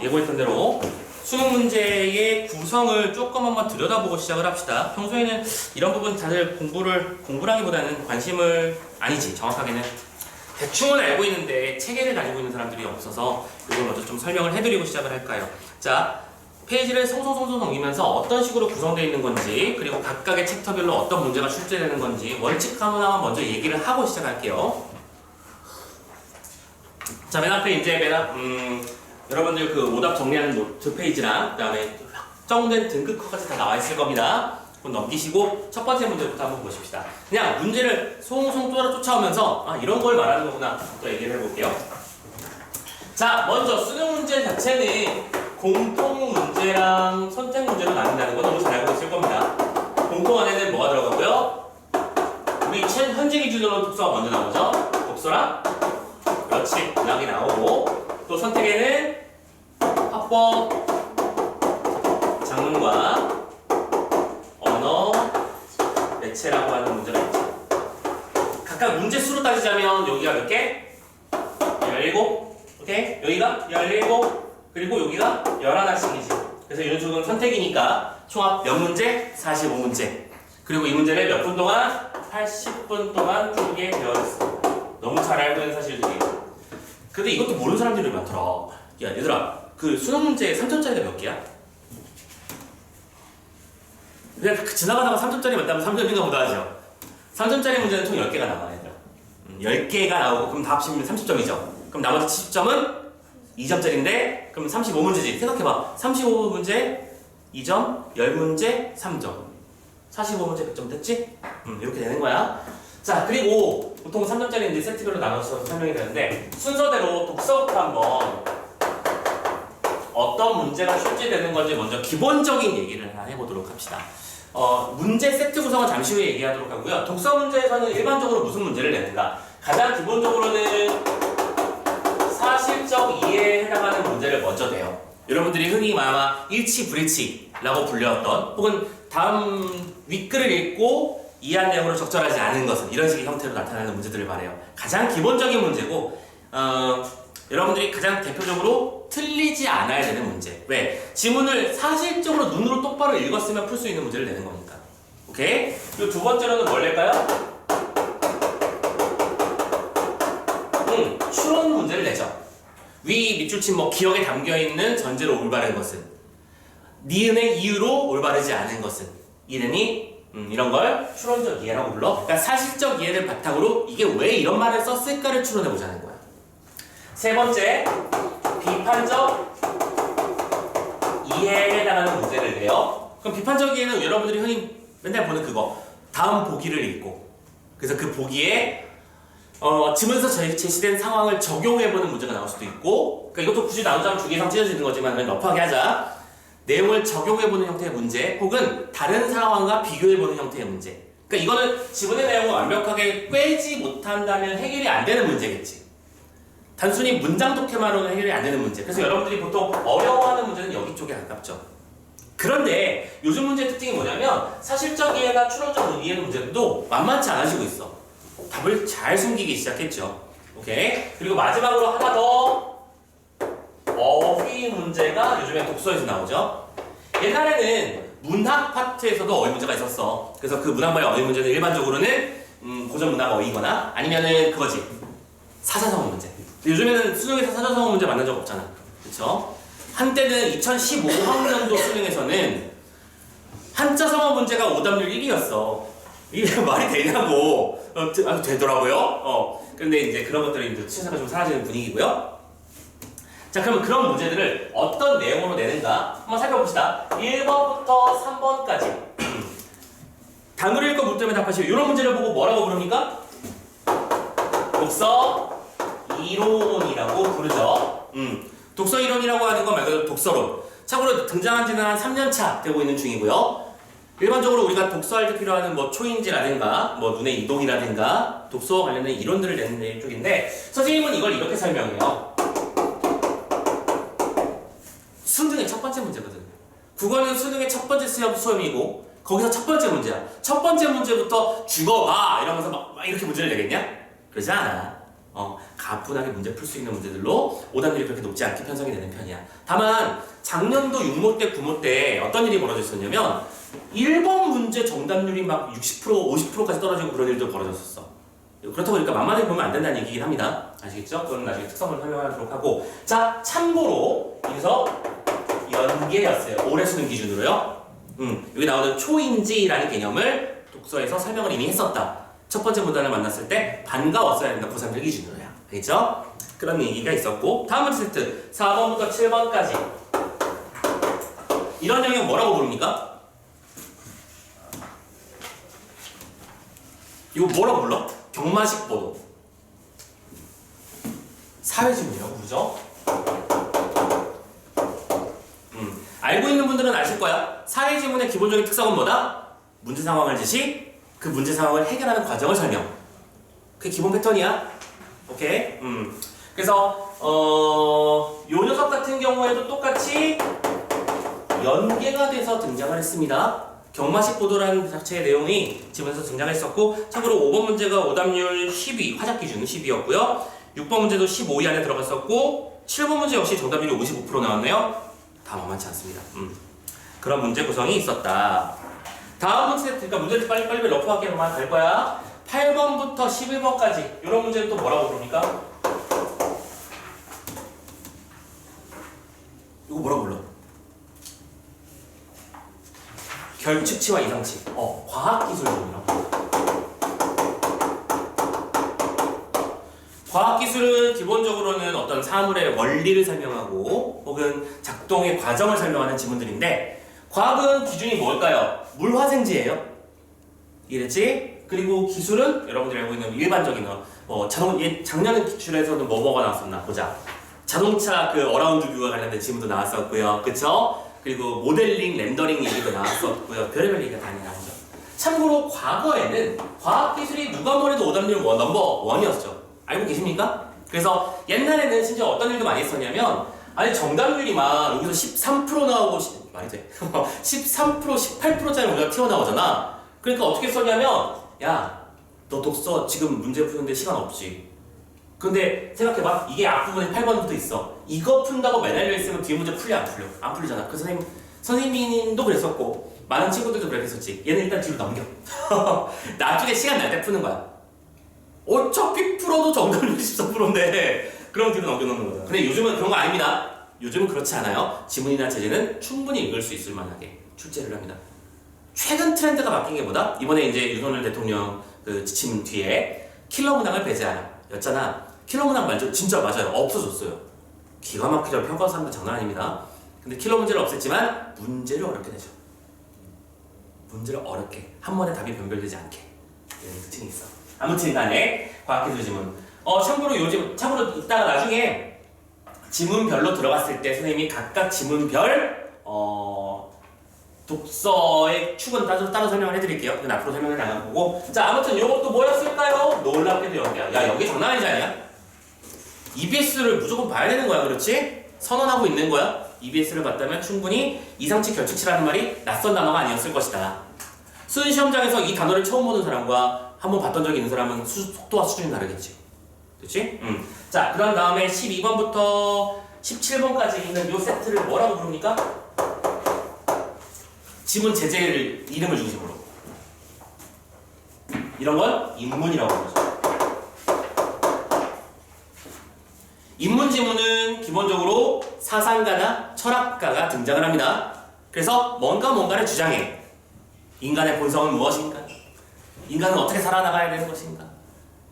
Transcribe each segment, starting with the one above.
예고했던 대로 수능 문제의 구성을 조금 한번 들여다보고 시작을 합시다. 평소에는 이런 부분 다들 공부라기보다는 관심을, 아니지, 정확하게는 대충은 알고 있는데 체계를 가지고 있는 사람들이 없어서 이걸 먼저 좀 설명을 해드리고 시작을 할까요? 자, 페이지를 송송송송 넘기면서 어떤 식으로 구성되어 있는 건지, 그리고 각각의 챕터별로 어떤 문제가 출제되는 건지 원칙 하나만 먼저 얘기를 하고 시작할게요. 자, 맨 앞에 이제 여러분들 그 오답 정리하는 노트 페이지랑 그다음에 확정된 등급컷까지 다 나와 있을 겁니다. 그럼 넘기시고 첫 번째 문제부터 한번 보십시다. 그냥 문제를 송송 쫓아오면서 이런 걸 말하는 거구나 또 얘기를 해볼게요. 자, 먼저 수능 문제 자체는 공통 문제랑 선택 문제로 나뉜다는 거 너무 잘 알고 있을 겁니다. 공통 안에는 뭐가 들어가고요? 우리 현재 기준으로 독서가 먼저 나오죠? 독서랑 그렇지, 문학이 나오고, 또 선택에는 학법, 작문과 언어, 매체라고 하는 문제가 있죠. 각각 문제 수로 따지자면 여기가 몇 개? 17. 오케이? 여기가 17. 그리고 여기가 11씩이지. 그래서 이런 쪽은 선택이니까 총합 몇 문제? 45문제. 그리고 이 문제를 몇 분 동안? 80분 동안 풀게 되어 있습니다. 너무 잘 알고 있는 사실들이에요. 근데 이것도 모르는 사람들이 많더라. 야, 얘들아, 그 수능 문제 3점짜리가 몇 개야? 그냥 지나가다가 3점짜리 맞다면 3점인가 보다 하죠. 3점짜리 문제는 총 10개가 나와, 얘들아. 10개가 나오고, 그럼 다 합치면 30점이죠. 그럼 나머지 70점은 2점짜리인데, 그럼 35문제지. 생각해봐. 35문제, 2점, 10문제, 3점. 45문제 100점 됐지? 이렇게 되는 거야. 자, 그리고 보통 3점짜리인데 세트별로 나눠서 설명이 되는데, 순서대로 독서부터 한번 어떤 문제가 출제되는 건지 먼저 기본적인 얘기를 하나 해보도록 합시다. 문제 세트 구성은 잠시 후에 얘기하도록 하고요. 독서 문제에서는 일반적으로 무슨 문제를 내는가? 가장 기본적으로는 사실적 이해에 해당하는 문제를 먼저 내요. 여러분들이 흔히 아마 일치불일치라고 불렸던, 혹은 다음 윗글을 읽고 이해한 내용으로 적절하지 않은 것은, 이런 식의 형태로 나타나는 문제들을 말해요. 가장 기본적인 문제고, 여러분들이 가장 대표적으로 틀리지 않아야 되는 문제. 왜? 지문을 사실적으로 눈으로 똑바로 읽었으면 풀 수 있는 문제를 내는 거니까. 오케이? 그리고 두 번째로는 뭘 낼까요? 추론 문제를 내죠. 위 밑줄친 기억에 담겨있는 전제로 올바른 것은, 니은의 이유로 올바르지 않은 것은, 이름이 이런 걸 추론적 이해라고 불러. 그러니까 사실적 이해를 바탕으로 이게 왜 이런 말을 썼을까를 추론해보자는 거야. 세 번째, 비판적 이해에 해당하는 문제를 내요. 그럼 비판적 이해는 여러분들이 흔히 맨날 보는 그거, 다음 보기를 읽고, 그래서 그 보기에 지문에서 제시된 상황을 적용해보는 문제가 나올 수도 있고, 그러니까 이것도 굳이 나누자면 두 개 이상 찢어지는 거지만 그냥 러프하게 하자. 내용을 적용해보는 형태의 문제, 혹은 다른 상황과 비교해보는 형태의 문제. 그러니까 이거는 지문의 내용을 완벽하게 꿰지 못한다면 해결이 안 되는 문제겠지. 단순히 문장 독해만으로는 해결이 안 되는 문제. 그래서 여러분들이 보통 어려워하는 문제는 여기 쪽에 가깝죠. 그런데 요즘 문제의 특징이 뭐냐면 사실적 이해나 추론적 이해 문제도 만만치 않아지고 있어. 답을 잘 숨기기 시작했죠. 오케이? 그리고 마지막으로 하나 더, 어휘 문제가 요즘에 독서에서 나오죠. 옛날에는 문학 파트에서도 어휘 문제가 있었어. 그래서 그 문학말의 어휘 문제는 일반적으로는 고전 문학 어휘거나 아니면은 그거지, 사자성어 문제. 요즘에는 수능에서 사자성어 문제 만난 적 없잖아. 그쵸? 한때는 2015학년도 수능에서는 한자성어 문제가 오답률 1위였어. 이게 말이 되냐고. 되더라고요. 그런데 이제 그런 것들이 이제 시사가 좀 사라지는 분위기고요. 자, 그러면 그런 문제들을 어떤 내용으로 내는가 한번 살펴봅시다. 1번부터 3번까지. 단어를 읽고 묻자면 답하시오. 이런 문제를 보고 뭐라고 부릅니까? 독서 이론이라고 부르죠. 독서 이론이라고 하는 건 말 그대로 독서론. 참고로 등장한 지는 한 3년차 되고 있는 중이고요. 일반적으로 우리가 독서할 때 필요한 초인지라든가 눈의 이동이라든가 독서와 관련된 이론들을 내는 쪽인데, 선생님은 이걸 이렇게 설명해요. 수능의 첫 번째 문제거든. 국어는 수능의 첫 번째 수험이고 거기서 첫 번째 문제야. 첫 번째 문제부터 죽어봐 이러면서 막 이렇게 문제를 내겠냐? 그러지 않아. 가뿐하게 문제 풀 수 있는 문제들로 오답률이 그렇게 높지 않게 편성이 되는 편이야. 다만 작년도 6모 때 9모 때 어떤 일이 벌어졌었냐면 1번 문제 정답률이 막 60% 50%까지 떨어지고 그런 일도 벌어졌었어. 그렇다 보니까 만만하게 보면 안 된다는 얘기긴 합니다. 아시겠죠? 그건 나중에 특성을 설명하도록 하고. 자, 참고로 여기서 연계였어요. 올해 수능 기준으로요. 여기 나오는 초인지라는 개념을 독서에서 설명을 이미 했었다. 첫 번째 문단을 만났을 때 반가웠어야 된다. 고3들 기준으로야. 알겠죠? 그런 얘기가 있었고, 다음 문제 세트 4번부터 7번까지 이런 영역 뭐라고 부릅니까? 이거 뭐라고 불러? 경마식 보도. 사회지문이라고 부르죠? 알고 있는 분들은 아실 거야. 사회지문의 기본적인 특성은 뭐다? 문제 상황을 제시, 그 문제 상황을 해결하는 과정을 설명. 그게 기본 패턴이야. 오케이? 그래서 요 녀석 같은 경우에도 똑같이 연계가 돼서 등장을 했습니다. 경마식 보도라는 자체의 내용이 지문에서 등장했었고, 참고로 5번 문제가 오답률 12, 화작 기준 10이었고요. 6번 문제도 15위 안에 들어갔었고, 7번 문제 역시 정답률이 55% 나왔네요. 다 만만치 않습니다. 그런 문제 구성이 있었다. 다음 문제, 그러니까 문제를 빨리빨리 러프하게만 갈 거야. 8번부터 11번까지 이런 문제는 또 뭐라고 부릅니까? 이거 뭐라고 불러? 결측치와 이상치. 과학기술이라고. 과학기술은 기본적으로는 어떤 사물의 원리를 설명하고 혹은 작동의 과정을 설명하는 지문들인데, 과학은 기준이 뭘까요? 물화생지예요. 이랬지? 그리고 기술은 여러분들이 알고 있는 일반적인 작년 기출에서는 뭐가 나왔었나 보자. 자동차 그 어라운드 뷰와 관련된 지문도 나왔었고요. 그쵸? 그리고 모델링, 렌더링 얘기도 나왔었고요. 별의별 얘기가 많이 나오죠. 참고로 과거에는 과학기술이 누가 뭐래도 오답률 넘버 1이었죠. 알고 계십니까? 그래서 옛날에는 진짜 어떤 일도 많이 했었냐면, 아니 정답률이 막 여기서 13% 나오고 말이 돼. 13%, 18%짜리 우리가 튀어나오잖아. 그러니까 어떻게 썼냐면, 야, 너 독서 지금 문제 푸는데 시간 없지. 근데 생각해봐. 이게 앞부분에 8번부터 있어. 이거 푼다고 매달려 있으면 뒤에 문제 풀려 안 풀려? 안 풀리잖아. 그 선생님도 그랬었고 많은 친구들도 그랬었지. 얘는 일단 뒤로 넘겨. 나중에 시간 날 때 푸는 거야. 어차피 풀어도 정답률이 14%인데 그럼 뒤로 넘겨놓는 거야. 근데 요즘은 그런 거 아닙니다. 요즘은 그렇지 않아요. 지문이나 제재는 충분히 읽을 수 있을 만하게 출제를 합니다. 최근 트렌드가 바뀐 게 뭐다? 이번에 이제 윤석열 대통령 그 지침 뒤에 킬러 문항을 배제하라 였잖아. 킬러 문항 말죠. 진짜 맞아요. 없어졌어요. 기가 막히죠. 평가 사람들 장난 아닙니다. 근데 킬러 문제를 없앴지만 문제를 어렵게 내죠. 문제를 어렵게. 한 번에 답이 변별되지 않게. 이런 특징이 있어. 아무튼 간에 과학기술 지문. 참고로 이따가 나중에 지문별로 들어갔을 때 선생님이 각각 지문별 독서의 축은 따로 설명을 해드릴게요. 그건 앞으로 설명을 나갈 거고. 자, 아무튼 요것도 뭐였을까요? 놀랍게도 연계야. 야, 연계 장난 아니지 않냐? EBS를 무조건 봐야 되는 거야, 그렇지? 선언하고 있는 거야. EBS를 봤다면 충분히 이상치 결측치라는 말이 낯선 단어가 아니었을 것이다. 수능 시험장에서 이 단어를 처음 보는 사람과 한번 봤던 적이 있는 사람은 속도와 수준이 다르겠지. 그렇지? 자, 그런 다음에 12번부터 17번까지 있는 요 세트를 뭐라고 부릅니까? 지문 제재를 이름을 중심으로. 이런 건 인문이라고 부르죠. 인문 지문은 기본적으로 사상가나 철학가가 등장을 합니다. 그래서 뭔가를 주장해. 인간의 본성은 무엇인가? 인간은 어떻게 살아나가야 되는 것인가?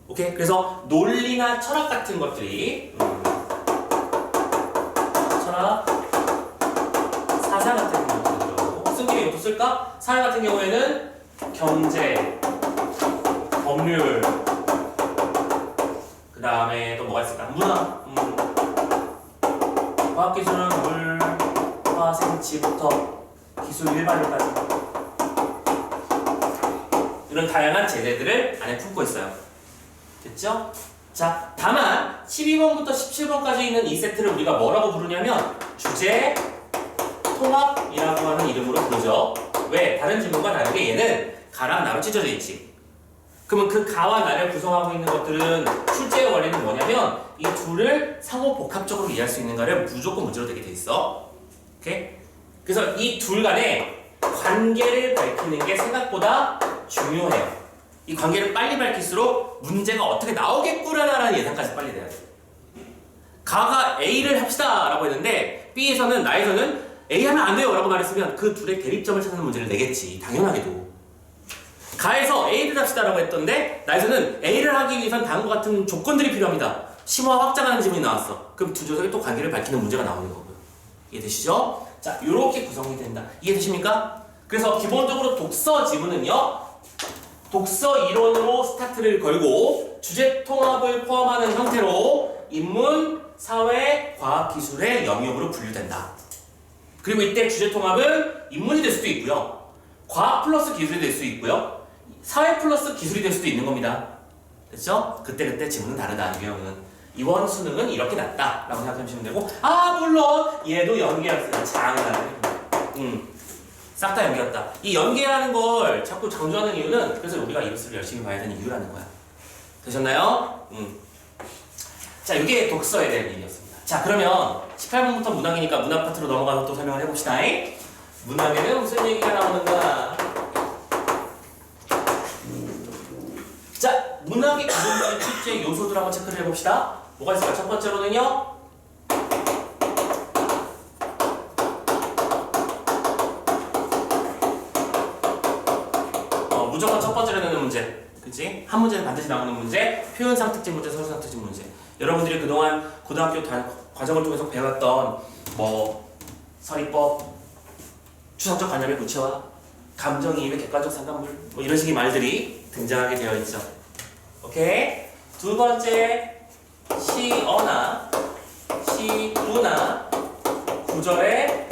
오케이? 그래서 논리나 철학 같은 것들이 철학, 사상 같은 경우는 쓴 김에 이것도 쓸까? 사회 같은 경우에는 경제, 법률, 그 다음에 또 뭐가 있을까? 문화, 과학기술은 물, 화, 생지부터 기술 일반일까지 이런 다양한 제재들을 안에 품고 있어요. 됐죠? 자, 다만 12번부터 17번까지 있는 이 세트를 우리가 뭐라고 부르냐면 주제 통합이라고 하는 이름으로 부르죠. 왜? 다른 지문과 다르게 얘는 가랑 나로 찢어져 있지. 그러면 그 가와 나를 구성하고 있는 것들은 출제의 원리는 뭐냐면 이 둘을 상호 복합적으로 이해할 수 있는가를 무조건 문제로 되게 돼 있어. 오케이? 그래서 이 둘 간의 관계를 밝히는 게 생각보다 중요해요. 이 관계를 빨리 밝힐수록 문제가 어떻게 나오겠구나라는 예상까지 빨리 돼야 돼. 가가 A를 합시다 라고 했는데 B에서는 나에서는 A 하면 안 돼요 라고 말했으면 그 둘의 대립점을 찾는 문제를 내겠지. 당연하게도. 가에서 A를 합시다 라고 했던데 나에서는 A를 하기 위해선 다음과 같은 조건들이 필요합니다. 심화 확장하는 지문이 나왔어. 그럼 두 녀석이 또 관계를 밝히는 문제가 나오는 거고요. 이해되시죠? 자, 이렇게 구성이 된다. 이해되십니까? 그래서 기본적으로 독서 지문은요, 독서 이론으로 스타트를 걸고 주제 통합을 포함하는 형태로 인문, 사회, 과학, 기술의 영역으로 분류된다. 그리고 이때 주제 통합은 인문이 될 수도 있고요, 과학 플러스 기술이 될 수 있고요, 사회 플러스 기술이 될 수도 있는 겁니다. 됐죠? 그때그때 지문은 다르다. 유형은. 이번 수능은 이렇게 났다 라고 생각하시면 되고, 아 물론 얘도 연계였어요. 장난. 싹 다 연계였다. 이 연계라는 걸 자꾸 강조하는 이유는 그래서 우리가 이것을 열심히 봐야 되는 이유라는 거야. 되셨나요? 자, 이게 독서에 대한 얘기였습니다. 자, 그러면 18번부터 문학이니까 문학 파트로 넘어가서 또 설명을 해봅시다. 문학에는 무슨 얘기가 나오는가? 자, 문학의 기본적인 출제 요소들 한번 체크를 해봅시다. 뭐가 있을까? 첫 번째로는요, 무조건 첫 번째로 내는 문제, 그치? 한 문제는 반드시 나오는 문제, 표현상 특징 문제, 서술상 특징 문제. 여러분들이 그동안 고등학교 과정을 통해서 배웠던 서리법, 추상적 관념의 구체화, 감정이입의 객관적 상관물, 이런 식의 말들이 등장하게 되어 있죠. 오케이? 두 번째, 시어나 시구나 구절의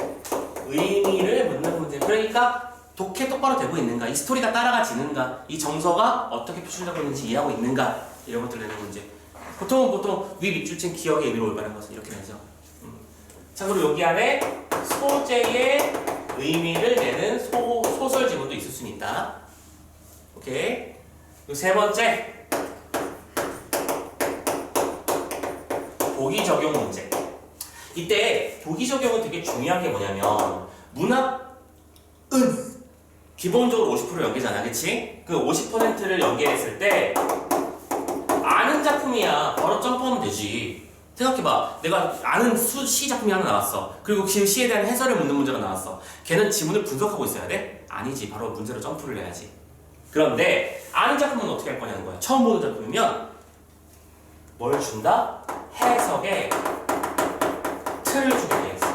의미를 묻는 문제. 그러니까 독해 똑바로 되고 있는가, 이 스토리가 따라가지는가, 이 정서가 어떻게 표출되고 있는지 이해하고 있는가, 이런 것들 내는 문제. 보통 위 밑줄친 기억의 의미로 올바른 것은 이렇게 되죠. 참고로 여기 안에 소재의 의미를 내는 소설 지문도 있을 수 있다. 오케이. 그리고 세 번째, 보기 적용 문제. 이때 보기 적용은 되게 중요한 게 뭐냐면, 문학은 기본적으로 50% 연계잖아, 그치? 그 50%를 연계했을 때 아는 작품이야 바로 점프하면 되지. 생각해봐. 내가 아는 시 작품이 하나 나왔어. 그리고 그 시에 대한 해설을 묻는 문제가 나왔어. 걔는 지문을 분석하고 있어야 돼? 아니지. 바로 문제로 점프를 해야지. 그런데 아는 작품은 어떻게 할 거냐는 거야. 처음 보는 작품이면 뭘 준다? 해석의 틀을 주게 돼 있어.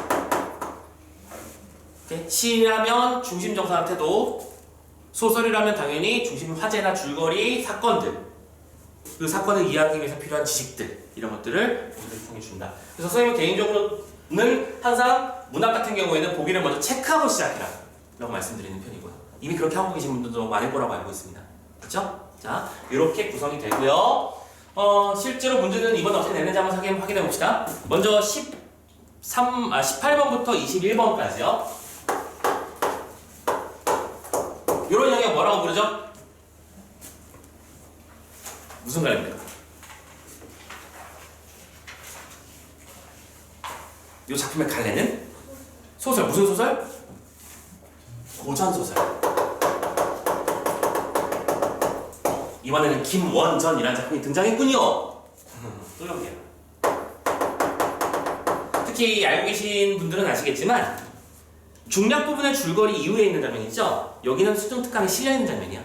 시라면 중심 정사한 태도, 소설이라면 당연히 중심 화제나 줄거리, 사건들, 그 사건을 이해하기 위해서 필요한 지식들, 이런 것들을 보기를 통해 준다. 그래서 선생님은 개인적으로는 항상 문학 같은 경우에는 보기를 먼저 체크하고 시작해라 라고 말씀드리는 편이고요. 이미 그렇게 하고 계신 분들도 많을 거라고 알고 있습니다. 그렇죠? 자, 이렇게 구성이 되고요. 실제로 문제는 이번 어떻게 내는지 한번 확인해 봅시다. 먼저 18번부터 21번까지요. 이런 영역 뭐라고 부르죠? 무슨 관련입니까? 이 작품의 갈래는? 소설. 무슨 소설? 고전소설. 이번에는 김원전이라는 작품이 등장했군요. 또 여기야. 특히 알고 계신 분들은 아시겠지만 중략 부분의 줄거리 이후에 있는 장면이죠. 여기는 수중 특강에 실려있는 장면이야.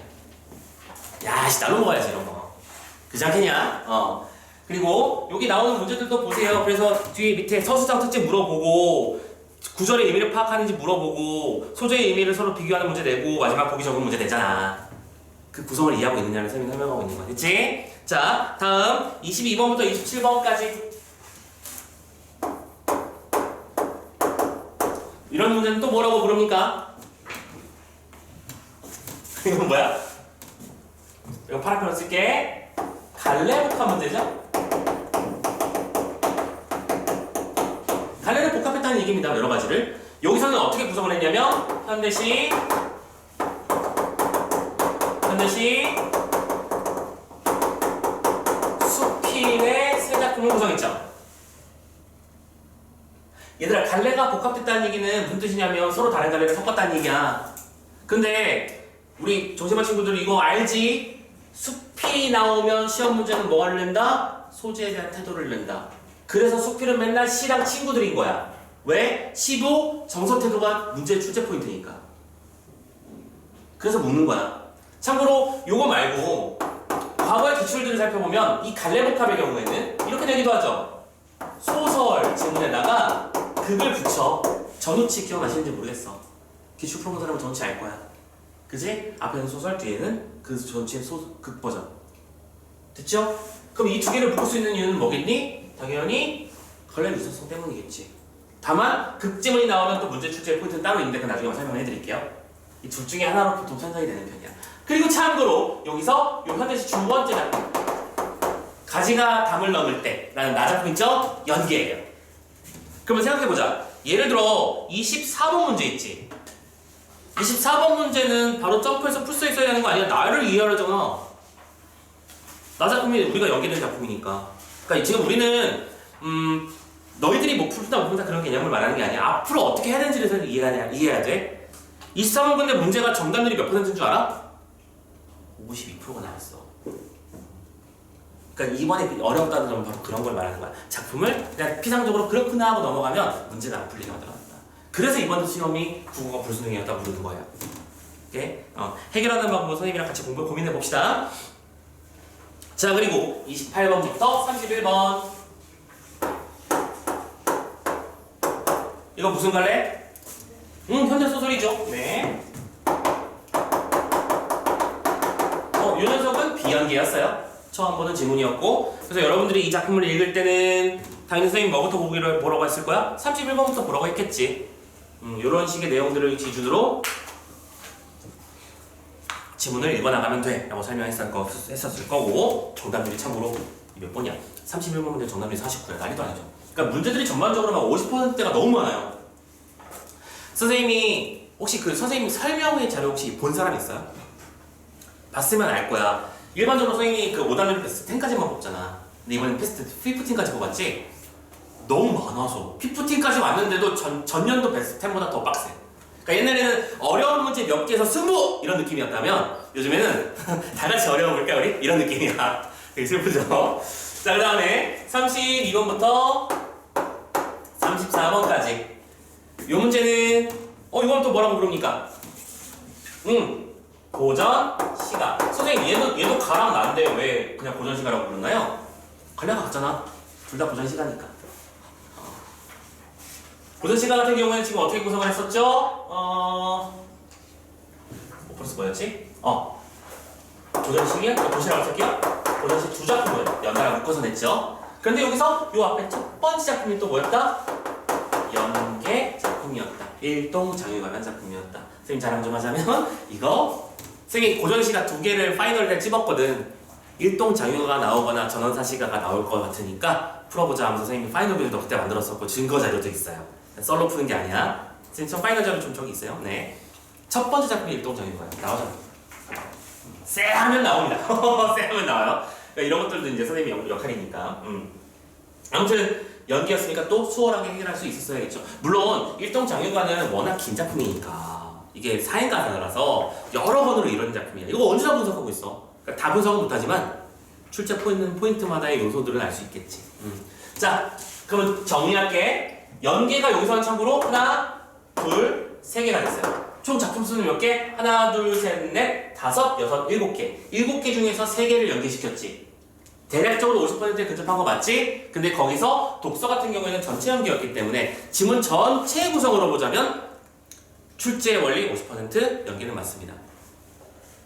야, 날로 먹어야지 이런 거. 그지 않겠냐? 그리고 여기 나오는 문제들도 보세요. 그래서 뒤에 밑에 서술상 특징 물어보고, 구절의 의미를 파악하는지 물어보고, 소재의 의미를 서로 비교하는 문제 내고, 마지막 보기 적은 문제 내잖아. 그 구성을 이해하고 있느냐를 선생님이 설명하고 있는 거야. 그치? 자, 다음 22번부터 27번까지. 이런 문제는 또 뭐라고 부릅니까? 이건 뭐야? 이거 파란펜으로 쓸게. 갈래 복합 문제죠? 갈래를 복합했다는 얘기입니다. 여러 가지를. 여기서는 어떻게 구성을 했냐면 현대시, 작품을 구성했죠. 얘들아, 갈래가 복합됐다는 얘기는 무슨 뜻이냐면 서로 다른 갈래를 섞었다는 얘기야. 근데 우리 정시반 친구들 이거 알지? 수필이 나오면 시험 문제는 뭐를 낸다? 소재에 대한 태도를 낸다. 그래서 수필은 맨날 시랑 친구들인 거야. 왜? 시도 정서 태도가 문제의 출제 포인트니까. 그래서 묻는 거야. 참고로 요거 말고 과거의 기출들을 살펴보면 이 갈래복합의 경우에는 이렇게 되기도 하죠. 소설 지문에다가 극을 붙여. 전우치 기억나시는지 모르겠어. 기출 풀어본 사람은 전우치 알 거야. 그지? 앞에는 소설, 뒤에는 그 전우치의 극 버전. 됐죠? 그럼 이 두 개를 묶을 수 있는 이유는 뭐겠니? 당연히 갈래 유사성 때문이겠지. 다만 극지문이 나오면 또 문제 출제 포인트는 따로 있는데 그 나중에 설명해 드릴게요. 이 둘 중에 하나로 보통 편성이 되는 편이야. 그리고 참고로 여기서 요 현대시 두 번째 작품 가지가 담을 넘을 때 라는 나작품 있죠? 연기예요. 그러면 생각해보자. 예를 들어 24번 문제 있지. 24번 문제는 바로 점프해서 풀 수 있어야 되는 거 아니야? 나를 이해하려잖아. 나 작품이 우리가 연기된 작품이니까. 그러니까 지금 우리는 너희들이 뭐 풀다 못 풀다 그런 개념을 말하는 게 아니야. 앞으로 어떻게 해야 되는지를 이해해야 돼. 23번 근데 문제가 정답률이 몇 %인 줄 알아? 52%가 나왔어. 그러니까 이번에 어렵다는 점은 바로 그런 걸 말하는 거야. 작품을 그냥 피상적으로 그렇구나 하고 넘어가면 문제가 안 풀리게 만들어놨다. 그래서 이번 시험이 국어가 불수능이었다 부르는 거야. 오케이? 해결하는 방법으로 선생님이랑 같이 고민해 봅시다. 자, 그리고 28번부터 31번. 이거 무슨 갈래? 현대 소설이죠. 네. 요 녀석은 비연기였어요. 처음 보는 지문이었고, 그래서 여러분들이 이 작품을 읽을 때는 당연히 선생님 뭐부터 보라고 했을 거야? 31번부터 보라고 했겠지. 요런 식의 내용들을 기준으로 지문을 읽어나가면 돼 라고 설명했었을 거고, 정답률이 참고로 몇 번이야? 31번 문제 정답률이 49야. 난리도 아니죠. 그러니까 문제들이 전반적으로 막 50%대가 너무 많아요. 선생님이 혹시 그 선생님 설명회 자료 혹시 본 사람 있어요? 봤으면 알 거야. 일반적으로 선생님이 그 5단계로 베스트 10까지만 뽑잖아. 근데 이번엔 베스트 15까지 뽑았지? 너무 많아서 15까지 왔는데도 전년도 베스트 10보다 더 빡세. 그러니까 옛날에는 어려운 문제 몇 개에서 20! 이런 느낌이었다면 요즘에는 다 같이 어려워볼까 우리? 이런 느낌이야. 되게 슬프죠? 자, 그 다음에 32번부터 34번까지 요 문제는 이건 또 뭐라고 부릅니까? 고전 시가. 선생님 얘도 가랑 나인데 왜 그냥 고전 시가라고 부르나요? 갈래가 같잖아. 둘 다 고전 시가니까. 고전 시가 같은 경우에는 지금 어떻게 구성을 했었죠? 벌써 뭐였지? 고전 시기야? 도시락을 쓸게요. 고전 시 두 작품을 연달아 묶어서 냈죠. 그런데 여기서 요 앞에 첫 번째 작품이 또 뭐였다? 연계 작품이었다. 일동장유관한 작품이었다. 선생님 자랑 좀 하자면 이거 선생님 고전시가 두 개를 파이널에 찝었거든. 일동장유가 나오거나 전원사시가가 나올 것 같으니까 풀어보자 하면서 선생님이 파이널 비도 그때 만들었었고 증거 자료도 있어요. 솔로 푸는 게 아니야. 선생님 파이널 자료 좀 저기 있어요. 네. 첫 번째 작품이 일동장유가요. 나오잖아. 쎄 하면 나옵니다. 쎄 하면 나와요. 그러니까 이런 것들도 이제 선생님 역할이니까. 아무튼 연기였으니까 또 수월하게 해결할 수 있었어야겠죠. 물론 일동장유관은 워낙 긴 작품이니까 이게 4인 가사라서 여러 번으로 이루어진 작품이야. 이거 언제 다 분석하고 있어. 그러니까 다 분석은 못하지만 출제 포인트마다의 요소들은 알 수 있겠지. 자, 그러면 정리할게. 연계가 여기서는 참고로 하나, 둘, 세 개가 됐어요. 총 작품 수는 몇 개? 하나, 둘, 셋, 넷, 다섯, 여섯, 일곱 개. 7개 중에서 3개를 연계시켰지. 대략적으로 50%에 근접한 거 맞지? 근데 거기서 독서 같은 경우에는 전체 연계였기 때문에 지문 전체 구성으로 보자면 출제의 원리 50% 연계는 맞습니다.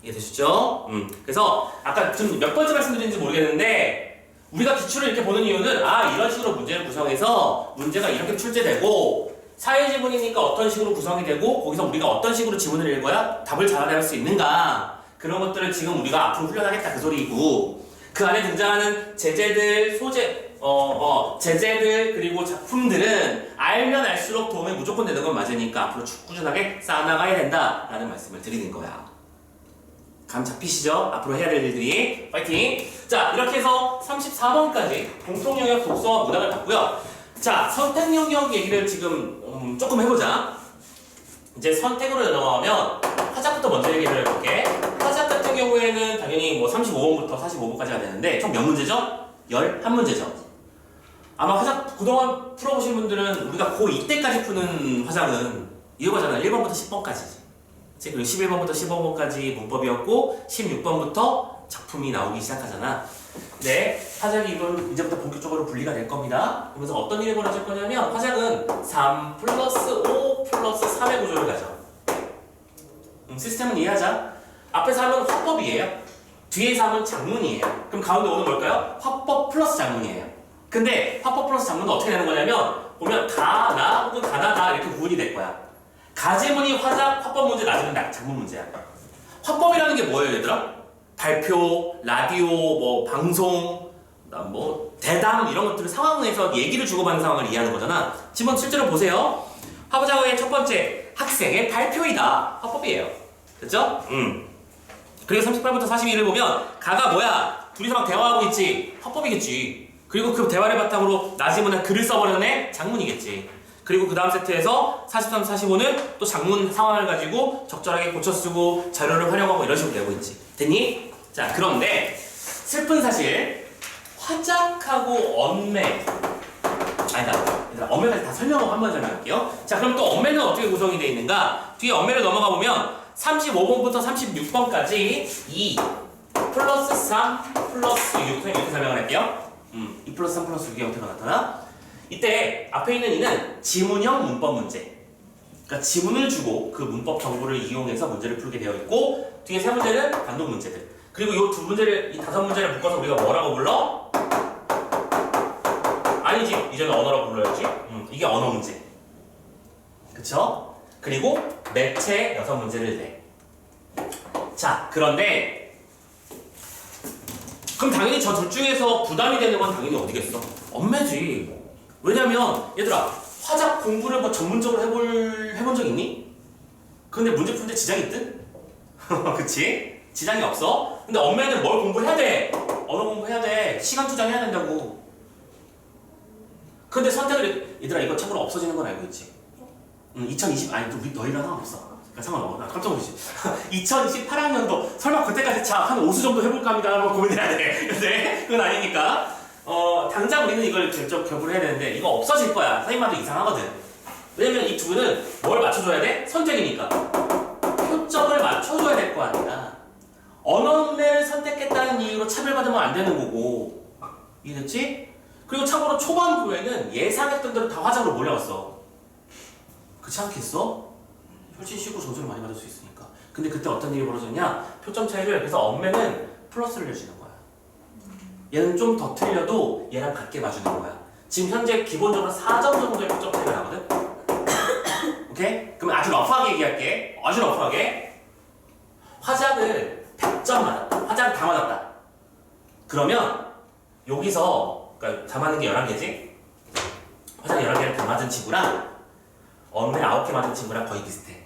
이해되시죠? 그래서 아까 좀 몇 번째 말씀드린지 모르겠는데 우리가 기출을 이렇게 보는 이유는 이런 식으로 문제를 구성해서 문제가 이렇게 출제되고 사회지문이니까 어떤 식으로 구성이 되고 거기서 우리가 어떤 식으로 지문을 읽어야 답을 잘 알아낼 수 있는가 그런 것들을 지금 우리가 앞으로 훈련하겠다 그 소리이고 그 안에 등장하는 제재들, 제재들 그리고 작품들은 알면 알수록 도움이 무조건 되는 건 맞으니까 앞으로 꾸준하게 쌓아나가야 된다라는 말씀을 드리는 거야. 감 잡히시죠? 앞으로 해야 될 일들이. 파이팅! 자, 이렇게 해서 34번까지 공통 영역 독서와 문학을 봤고요. 자, 선택 영역 얘기를 지금 조금 해보자. 이제 선택으로 넘어가면 화작부터 먼저 얘기를 해볼게. 화작 같은 경우에는 당연히 뭐 35번부터 45번까지가 되는데 총 몇 문제죠? 11문제죠. 아마 화작 그동안 풀어보신 분들은 우리가 고2 때까지 푸는 화작은 이거잖아. 1번부터 10번까지지. 그리고 11번부터 15번까지 문법이었고 16번부터 작품이 나오기 시작하잖아. 네, 화작이 이제부터 본격적으로 분리가 될 겁니다. 그러면서 어떤 일이 벌어질 거냐면 화작은 3 플러스 5 플러스 3의 구조를 가져. 시스템은 이해하자. 앞에서 하면 화법이에요. 뒤에서 하면 작문이에요. 그럼 가운데 오는 뭘까요? 화법 플러스 작문이에요. 근데 화법 플러스 작문은 어떻게 되는 거냐면 보면 가나 혹은 가나다 이렇게 구분이 될 거야. 가지문이 화작, 화법 문제, 나지문 작문 문제야. 화법이라는 게 뭐예요, 얘들아? 발표, 라디오, 뭐 방송, 뭐 대담 이런 것들을 상황에서 얘기를 주고받는 상황을 이해하는 거잖아. 지금 실제로 보세요. 화보자의 첫 번째 학생의 발표이다. 화법이에요. 됐죠? 그리고 38부터 42를 보면 가가 뭐야? 둘이서 막 대화하고 있지. 화법이겠지. 그리고 그 대화를 바탕으로 나지문에 글을 써버렸네. 작문이겠지. 그리고 그 다음 세트에서 43, 45는 또 작문 상황을 가지고 적절하게 고쳐 쓰고 자료를 활용하고 이런 식으로 되고 있지. 됐니? 자, 그런데 슬픈 사실 화작하고 언매 얘들아, 언매까지 다 설명하고 한번 설명할게요. 자, 그럼 또 언매는 어떻게 구성이 되어 있는가? 뒤에 언매를 넘어가 보면 35번부터 36번까지 2 플러스 3 플러스 6 이렇게 설명을 할게요. 2 플러스 3 플러스 6의 형태가 나타나. 이때 앞에 있는 이는 지문형 문법 문제. 그러니까 지문을 주고 그 문법 정보를 이용해서 문제를 풀게 되어 있고 뒤에 세 문제는 단독 문제들. 그리고 이 두 문제를, 이 다섯 문제를 묶어서 우리가 뭐라고 불러? 아니지, 이제는 언어라고 불러야지. 이게 언어 문제. 그쵸? 그리고 매체 6문제를 내. 자, 그런데 그럼 당연히 저 둘 중에서 부담이 되는 건 당연히 어디겠어? 언매지. 왜냐면 얘들아, 화작 공부를 뭐 전문적으로 해본 적 있니? 근데 문제 푸는데 지장이 있든? 그치? 지장이 없어? 근데 언매는 뭘 공부해야 돼? 언어 공부해야 돼. 시간 투자해야 된다고. 근데 선택을, 얘들아 이거 참고로 없어지는 건 알고 있지? 2020, 아니 우리 너희랑 상관없어. 그러니까 상관없어. 나 깜짝 놀랐지. 2028학년도 설마 그때까지 한 5수 정도 해볼까 합니다. 한번 고민해야 돼. 근데 그건 아니니까. 당장 우리는 이걸 결부를 해야 되는데 이거 없어질 거야. 선생님한테 이상하거든. 왜냐면 이 두 분은 뭘 맞춰줘야 돼? 선택이니까. 표점을 맞춰줘야 될 거 아니야. 언어매를 선택했다는 이유로 차별받으면 안 되는 거고. 이해됐지? 그리고 참고로 초반부에는 예상했던 대로 다 화작으로 몰려왔어. 그렇지 않겠어? 훨씬 쉽고 점수를 많이 받을 수 있으니까. 근데 그때 어떤 일이 벌어졌냐? 표점 차이를, 그래서 언매는 플러스를 내주는 거야. 얘는 좀 더 틀려도 얘랑 같게 봐주는 거야. 지금 현재 기본적으로 4점 정도의 표점 차이가 나거든? 오케이? 그럼 아주 러프하게 얘기할게. 아주 러프하게. 화작을 100점 맞았다. 화작을 다 맞았다. 그러면 여기서, 그러니까 다 맞는 게 11개지? 화장 11개를 다 맞은 친구랑 언매 9개 맞은 친구랑 거의 비슷해.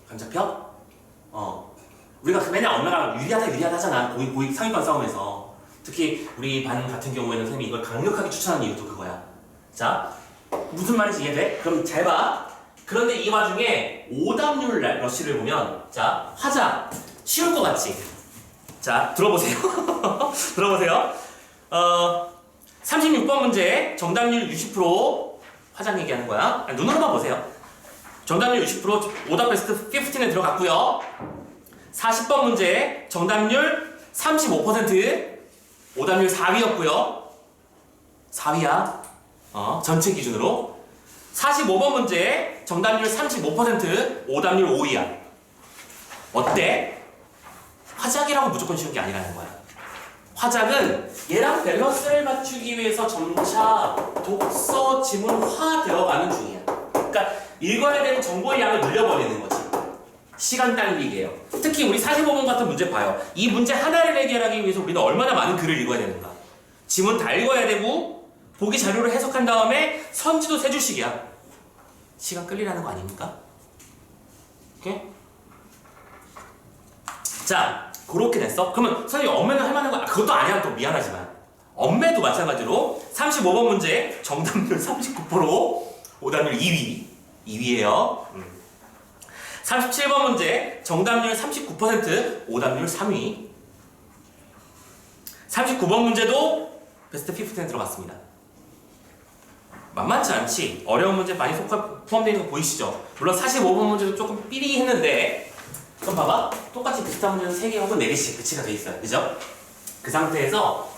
감 잡혀? 우리가 맨날 언매가 유리하다 하잖아. 고익 상위권 싸움에서. 특히 우리 반 같은 경우에는 선생님이 이걸 강력하게 추천하는 이유도 그거야. 자, 무슨 말인지 이해돼? 그럼 잘 봐. 그런데 이 와중에 오답률 러시를 보면, 자, 화작 쉬울 것 같지? 자, 들어보세요. 들어보세요. 36번 문제 정답률 60% 화작 얘기하는 거야. 아니, 눈으로만 보세요. 정답률 60% 오답 베스트 15에 들어갔고요. 40번 문제 정답률 35% 오답률 4위였고요. 4위야. 전체 기준으로. 45번 문제 정답률 35% 오답률 5위야. 어때? 화작이라고 무조건 쉬운 게 아니라는 거야. 화작은 얘랑 밸런스를 맞추기 위해서 점차 독서 지문화 되어가는 중이야. 그러니까 읽어야 되는 정보의 양을 늘려버리는 거지. 시간 딸리게요. 특히 우리 45번 같은 문제 봐요. 이 문제 하나를 해결하기 위해서 우리는 얼마나 많은 글을 읽어야 되는가. 지문 다 읽어야 되고 보기 자료를 해석한 다음에 선지도 세 줄씩이야. 시간 끌리라는 거 아닙니까? 오케이? 자, 그렇게 됐어? 그러면 선생님 엄매는 할 만한 거야? 그것도 아니야. 또 미안하지만 엄매도 마찬가지로 35번 문제 정답률 39%, 오답률 2위예요. 37번 문제 정답률 39%, 오답률 3위. 39번 문제도 베스트 50에 들어갔습니다. 만만치 않지? 어려운 문제 많이 포함되어 있는 거 보이시죠? 물론 45번 문제도 조금 삐리했는데 그럼 봐봐. 똑같이 비슷한 문제는 3개 혹은 4개씩 배치가 돼 있어요. 그죠? 그 상태에서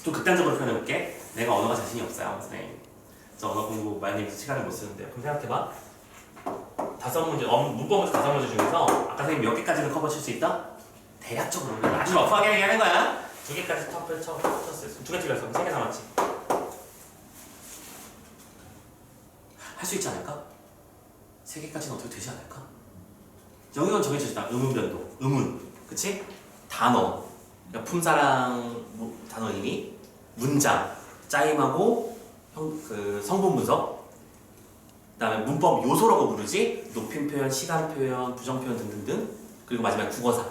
좀 극단적으로 표현해볼게. 내가 언어가 자신이 없어요, 선생님. 저 언어 공부 많이 시간을 못 쓰는데요. 그럼 생각해봐. 5문제, 문법 문제 5문제 중에서 아까 선생님 몇 개까지는 커버칠 수 있다? 대략적으로 아주 러프하게 얘기하는 거야. 2개까지 쳤어요. 2개 틀렸어. 그럼 3개 남았지. 할 수 있지 않을까? 3개까지는 어떻게 되지 않을까? 영역은 정해져 있다. 의문 변동, 의문, 그치? 단어, 그러니까 품사랑 단어 의미, 문장, 짜임하고 그 성분 분석, 그다음에 문법 요소라고 부르지. 높임 표현, 시간 표현, 부정 표현 등등등. 그리고 마지막에 국어사.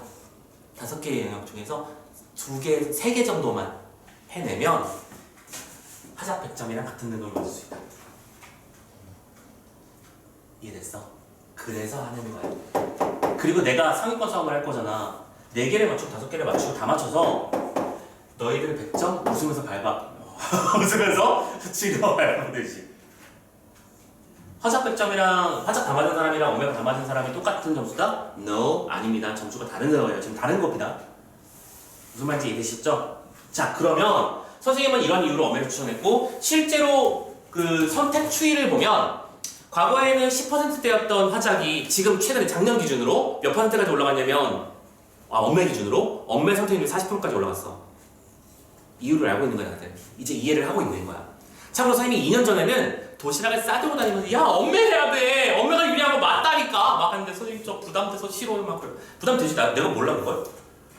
5개의 영역 중에서 2개, 3개 정도만 해내면 화작 100점이랑 같은 등급을 받을 수 있다. 이해됐어? 그래서 하는 거야. 그리고 내가 상위권 수업을 할 거잖아. 4개를 맞추고 5개를 맞추고 다 맞춰서 너희들 100점 웃으면서 밟아. 웃으면서 즐거워 밟으면 되지. 화작 100점이랑 화작 다 맞은 사람이랑 오메가 다 맞은 사람이 똑같은 점수다? No, 아닙니다. 점수가 다른 거예요. 지금 다른 겁니다. 무슨 말인지 이해되시죠? 자, 그러면 선생님은 이런 이유로 오메가를 추천했고 실제로 그 선택 추이를 보면 과거에는 10%대였던 화작이 지금 최근에 작년 기준으로 몇 %까지 올라갔냐면 엄매 기준으로 엄매 선택률이 40%까지 올라갔어. 이유를 알고 있는 거야, 다들. 이제 이해를 하고 있는 거야. 참고로 선생님이 2년 전에는 도시락을 싸들고 다니면서 야, 엄매 해야 돼. 엄매가 유리한 거 맞다니까. 막 하는데 선생님 저 부담돼서 싫어요. 막 그래. 부담되지. 내가 몰라 그걸.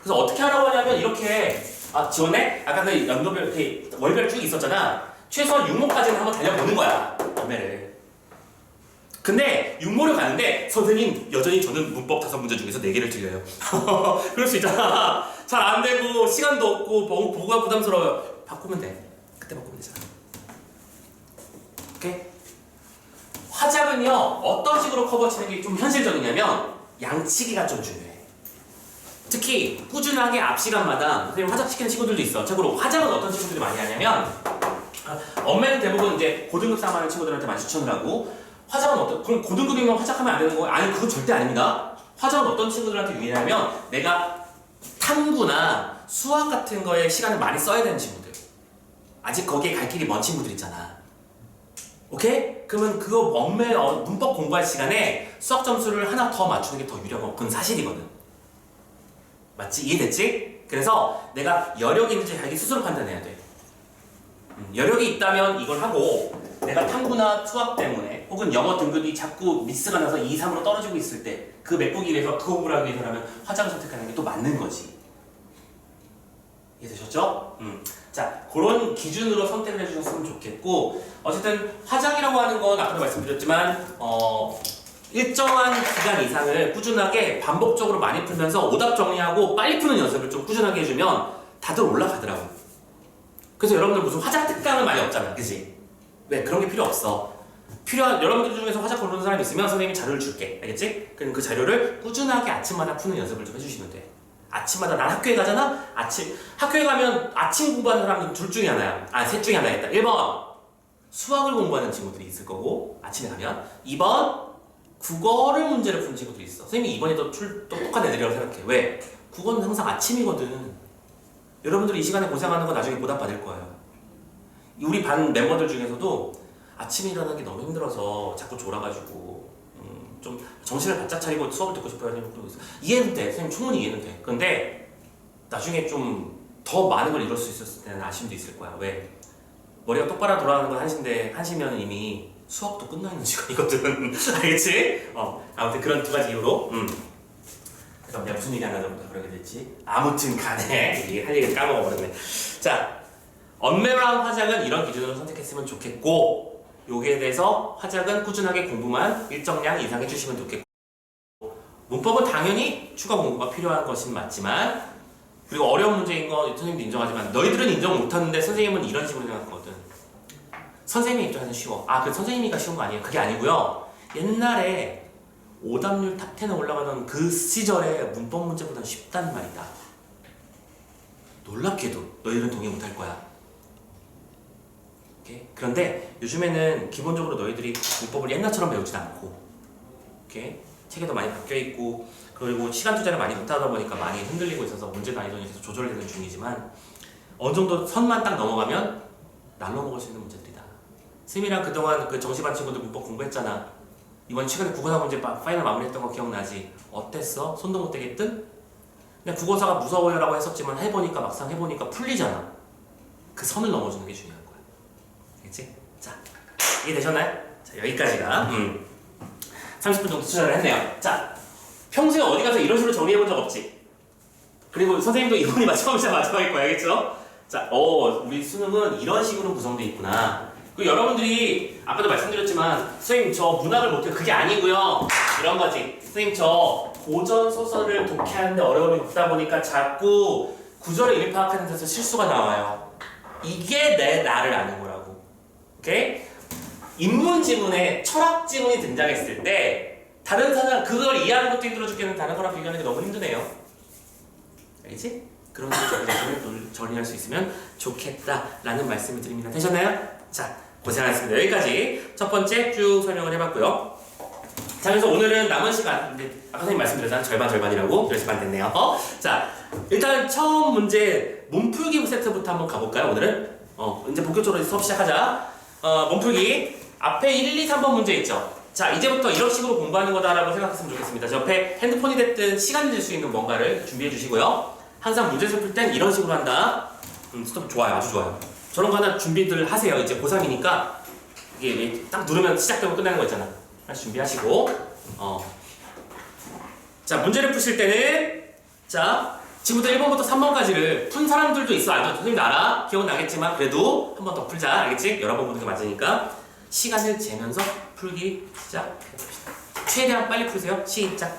그래서 어떻게 하라고 하냐면 이렇게 지원해? 아까 그 연도별 이렇게 월별 쭉 있었잖아. 최소한 6모까지는 한번 달려보는 거야. 엄매를. 근데 6모를 가는데 선생님 여전히 저는 문법 5문제 중에서 4개를 틀려요. 그럴 수 있잖아. 잘 안 되고 시간도 없고 보고가 부담스러워요. 바꾸면 돼. 그때 바꾸면 되잖아. 오케이? 화작은요 어떤 식으로 커버 치는 게 좀 현실적이냐면 양치기가 좀 중요해. 특히 꾸준하게 앞 시간마다 선생님 화작 시키는 친구들도 있어. 참고로 화작은 어떤 친구들이 많이 하냐면 엄매는 대부분 이제 고등급 상하는 친구들한테 많이 추천을 하고 화작은 어떤, 그럼 고등급이면 화작하면 안 되는 거예요? 아니, 그건 절대 아닙니다. 화작은 어떤 친구들한테 유리하냐면 내가 탐구나 수학 같은 거에 시간을 많이 써야 되는 친구들. 아직 거기에 갈 길이 먼 친구들 있잖아. 오케이? 그러면 그거 엄매 문법 공부할 시간에 수학 점수를 하나 더 맞추는 게 더 유리하고 그건 사실이거든. 맞지? 이해됐지? 그래서 내가 여력이 있는지 자기 스스로 판단해야 돼. 여력이 있다면 이걸 하고 내가 탐구나 수학 때문에 혹은 영어 등급이 자꾸 미스가 나서 2, 3으로 떨어지고 있을 때 그 메꾸기 위해서 그 공부를 하기 위해서라면 화작을 선택하는 게 또 맞는 거지. 이해되셨죠? 자, 그런 기준으로 선택을 해주셨으면 좋겠고 어쨌든 화작이라고 하는 건 아까도 말씀드렸지만 일정한 기간 이상을 꾸준하게 반복적으로 많이 풀면서 오답 정리하고 빨리 푸는 연습을 좀 꾸준하게 해주면 다들 올라가더라고. 그래서 여러분들 무슨 화작 특강은 많이 없잖아, 그치? 왜? 그런 게 필요 없어. 여러분들 중에서 화작 고르는 사람이 있으면 선생님이 자료를 줄게. 알겠지? 그럼 그 자료를 꾸준하게 아침마다 푸는 연습을 좀 해주시면 돼. 아침마다 난 학교에 가잖아? 학교에 가면 아침 공부하는 사람은 둘 중에 하나야. 셋 중에 하나겠다. 1번, 수학을 공부하는 친구들이 있을 거고, 아침에 가면. 2번, 국어를 문제를 푸는 친구들이 있어. 선생님이 2번이 또 똑똑한 애들이라고 생각해. 왜? 국어는 항상 아침이거든. 여러분들이 이 시간에 고생하는 거 나중에 보답 받을 거예요. 우리 반 멤버들 중에서도 아침에 일어나는 게 너무 힘들어서 자꾸 졸아가지고 좀 정신을 바짝 차리고 수업을 듣고 싶어 하는 분도 있어. 이해는 돼. 선생님 충분히 이해는 돼. 근데 나중에 좀 더 많은 걸 이룰 수 있었을 때는 아쉬움도 있을 거야. 왜? 머리가 똑바로 돌아가는 건 1시인데 1시면 이미 수업도 끝나 있는 시간이거든. 알겠지? 아무튼 그런 2가지 이유로 그럼 내가 무슨 얘기 안 하다 보다 그러게 됐지? 아무튼 간에 할 얘기를 까먹어버렸네. 자, 엄매랑 화작은 이런 기준으로 선택했으면 좋겠고 요기에 대해서 화작은 꾸준하게 공부만 일정량 이상 해주시면 좋겠고 문법은 당연히 추가 공부가 필요한 것은 맞지만 그리고 어려운 문제인 거 선생님도 인정하지만 너희들은 인정 못하는데 선생님은 이런 식으로 생각하거든. 선생님 입장에서는 쉬워. 아, 그 선생님이가 쉬운 거 아니에요? 그게 아니고요. 옛날에 오답률 탑 10에 올라가던 그 시절에 문법 문제보다 쉽단 말이다. 놀랍게도 너희들은 동의 못할 거야. 오케이? 그런데 요즘에는 기본적으로 너희들이 문법을 옛날처럼 배우진 않고 오케이? 책에도 많이 바뀌어 있고 그리고 시간 투자를 많이 못하다 보니까 많이 흔들리고 있어서 문제 난이도는 계속 조절되는 중이지만 어느 정도 선만 딱 넘어가면 날로 먹을 수 있는 문제들이다. 쌤이랑 그동안 그 정시반 친구들 문법 공부했잖아. 이번 최근에 국어사 문제 파이널 마무리했던 거 기억나지? 어땠어? 손도 못 대겠든? 그냥 국어사가 무서워요라고 했었지만 해보니까 막상 해보니까 풀리잖아. 그 선을 넘어주는 게 중요한 거야. 알겠지? 자, 이해되셨나요? 자, 여기까지가 30분 정도 투자를 했네요. 자, 평소에 어디 가서 이런 식으로 정리해본 적 없지? 그리고 선생님도 이번이 마지막이자 마지막일 거야, 알겠죠? 자, 우리 수능은 이런 식으로 구성되어 있구나. 그리고 여러분들이 아까도 말씀드렸지만 선생님 저 문학을 못해요. 그게 아니고요. 이런 거지. 선생님 저 고전 소설을 독해하는데 어려움이 없다 보니까 자꾸 구절을 의미 파악하는 데서 실수가 나와요. 이게 나를 아는 거라고. 오케이? 인문 지문에 철학 지문이 등장했을 때 다른 사람 그걸 이해하는 것도 힘들어 죽겠는 다른 거랑 비교하는 게 너무 힘드네요. 알겠지? 그런 점을 정리할 수 있으면 좋겠다라는 말씀을 드립니다. 되셨나요? 자, 고생하셨습니다. 여기까지 첫 번째 쭉 설명을 해봤고요. 자, 그래서 오늘은 남은 시간, 이제 아까 선생님 말씀드렸잖아요. 절반이라고. 10시 반 됐네요. 자, 일단 처음 문제 몸풀기 세트부터 한번 가볼까요, 오늘은? 이제 본격적으로 수업 시작하자. 몸풀기. 앞에 1, 2, 3번 문제 있죠? 자, 이제부터 이런 식으로 공부하는 거다라고 생각했으면 좋겠습니다. 저 옆에 핸드폰이 됐든 시간이 될 수 있는 뭔가를 준비해 주시고요. 항상 문제를 풀 땐 이런 식으로 한다. 스톱 좋아요. 아주 좋아요. 저런 거 하나 준비들 하세요. 이제 고3이니까 이게 딱 누르면 시작되고 끝나는 거 있잖아. 하나씩 준비하시고 자, 문제를 푸실 때는 자, 지금부터 1번부터 3번까지를 푼 사람들도 있어. 알죠? 선생님도 알아. 기억나겠지만 그래도 한 번 더 풀자. 알겠지? 여러 번 보는 게 맞으니까 시간을 재면서 풀기 시작해봅시다. 최대한 빨리 푸세요. 시작.